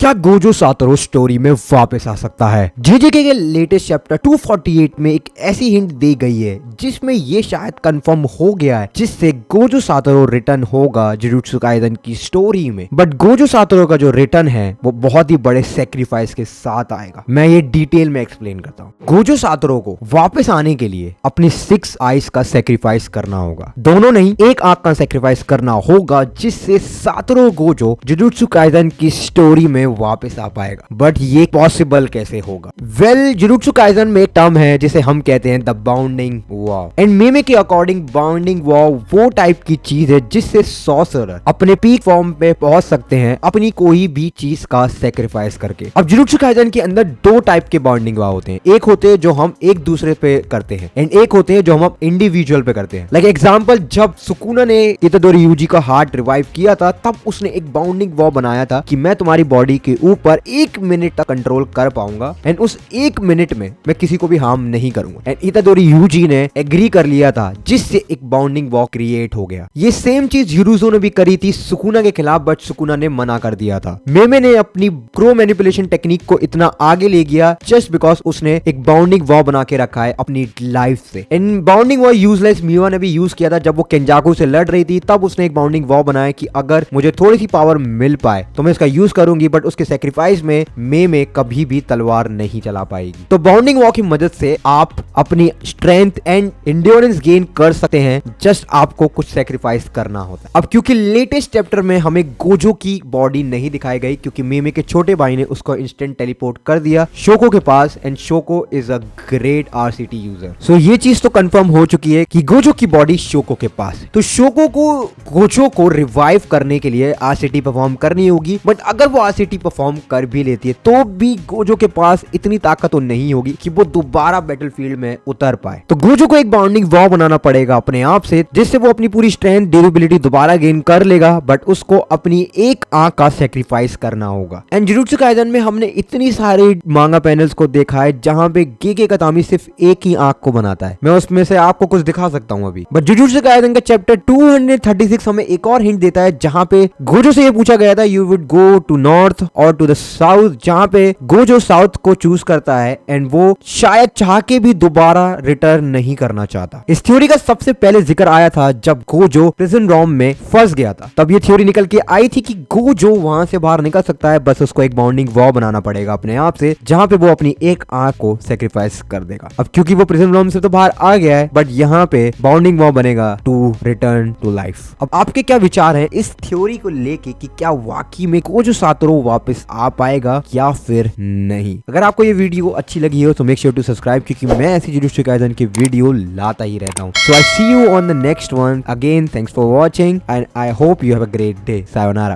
क्या Gojo Satoru story में वापस आ सकता है? जेजेके के लेटेस्ट चैप्टर 248 में एक ऐसी हिंट दी गई है जिसमें ये शायद कंफर्म हो गया है, जिससे गोजो सातोरू रिटर्न होगा जुजुत्सु काइसेन की स्टोरी में। बट गोजो सातोरू का जो रिटर्न है वो बहुत ही बड़े सेक्रीफाइस के साथ आएगा। मैं ये डिटेल में एक्सप्लेन करता हूँ। गोजो सातोरू को वापस आने के लिए अपनी 6 आइज का सेक्रीफाइस करना होगा। दोनों नहीं, एक आंख का सेक्रीफाइस करना होगा, जिससे सातोरू गोजो जुजुत्सु काइसेन की स्टोरी में वापस आ पाएगा। बट ये पॉसिबल कैसे होगा? वेल, जुजुत्सु काइसेन में एक टर्म है जिसे हम कहते हैं द बाउंडिंग वॉव। एंड मेमे के अकॉर्डिंग बाउंडिंग वॉव वो टाइप की चीज है जिससे सॉर्सरर अपने पीक फॉर्म पे पहुंच सकते हैं अपनी कोई भी चीज का सेक्रीफाइस करके। अब जुजुत्सु काइसेन के अंदर 2 टाइप के बाउंडिंग वॉव होते हैं। एक होते हैं जो हम एक दूसरे पे करते हैं एंड एक होते हैं जो हम इंडिविजुअल पे करते हैं। लाइक एग्जांपल, जब सुकुना ने इतादोरी यूजी का हार्ट रिवाइव किया था तब उसने एक बाउंडिंग वॉव बनाया था कि मैं तुम्हारी बॉडी के ऊपर 1 मिनट तक कंट्रोल कर पाऊंगा एंड उस 1 मिनट में मैं किसी को भी हार्म नहीं करूंगा। एंड इतादोरी यूजी ने एग्री कर लिया था, जिससे एक बाउंडिंग वॉल क्रिएट हो गया। ये सेम चीज यूरुजो ने भी करी थी सुकुना के खिलाफ, बट सुकुना ने मना कर दिया था। मेमे ने अपनी क्रो मैनिपुलेशन टेक्निक को इतना आगे ले गया जस्ट बिकॉज उसने एक बाउंडिंग वॉल बना के रखा है अपनी लाइफ से। एंड बाउंडिंग वॉल यूजलेस मिवा ने भी यूज किया था जब वो केंजाकू से लड़ रही थी, तब उसने एक बाउंडिंग वॉल बनाया कि अगर मुझे थोड़ी सी पावर मिल पाए तो मैं इसका यूज करूंगी, बट उसके सेक्रीफाइस में मेमे कभी भी तलवार नहीं चला पाएगी। तो बाउंडिंग वॉल की मदद से आप अपनी स्ट्रेंथ एंड एंड्योरेंस गेन कर सकते हैं, जस्ट आपको कुछ सेक्रीफाइस करना होता है। अब क्योंकि लेटेस्ट चैप्टर में हमें गोजो की बॉडी नहीं दिखाई गई, क्योंकि मेमे के छोटे भाई ने उसको इंस्टेंट टेलीपोर्ट कर दिया शोको के पास, and Shoko is a great RCT user. So ये चीज तो कंफर्म हो चुकी है कि गोजो की बॉडी शोको के पास है। तो शोको को गोजो को रिवाइव करने के लिए आरसीटी परफॉर्म करनी होगी, बट अगर वो आरसीटी परफॉर्म कर भी लेती है तो भी गोजो के पास इतनी ताकत तो नहीं होगी कि वो दोबारा बैटलफील्ड में उतर पाए। तो गोजो को एक बाउंडिंग वॉल बनाना पड़ेगा अपने आप से, जिससे वो अपनी पूरी स्ट्रेंथ ड्यूरेबिलिटी दोबारा गेन कर लेगा, बट उसको अपनी एक आंख का सेक्रीफाइस करना होगा। एंड जुजुत्सु काइसेन में हमने इतनी सारे मांगा पैनल्स को देखा है जहां पे गेके कातामी सिर्फ एक ही आंख को बनाता है। मैं उसमें से आपको कुछ दिखा सकता हूं अभी। बट जुजुत्सु काइसेन का चैप्टर 236 हमें एक और हिंट देता है, जहां पे गोजो से ये पूछा गया था you would go to north और टू द साउथ, जहां पे गोजो साउथ को चूज करता है एंड वो शायद चाह के भी दोबारा रिटर्न नहीं करना चाहता। इस थ्योरी का सबसे पहले जिक्र आया था जब गोजो प्रिजन रोम में फंस गया था। तब ये थ्योरी निकल के आई थी कि गोजो वहां से बाहर निकल सकता है, बस उसको एक बाउंडिंग वॉल बनाना पड़ेगा अपने आप से, जहां पे वो अपनी एक आंख को सेक्रीफाइस कर देगा। अब क्योंकि वो प्रिजन रोम से तो बाहर आ गया है, बट यहाँ पे बाउंडिंग वॉल बनेगा टू रिटर्न टू लाइफ। अब आपके क्या विचार है इस थ्योरी को लेके कि क्या वाकई में गोजो सातोरू वापस आ पाएगा या फिर नहीं? अगर आपको ये वीडियो अच्छी लगी हो तो मेक श्योर टू सब्सक्राइब, क्योंकि मैं ऐसी जुजुत्सु काइसेन की वीडियो लाता ही रहता हूँ। So I see you on the next one. Again thanks for watching and I hope you have a great day. Sayonara.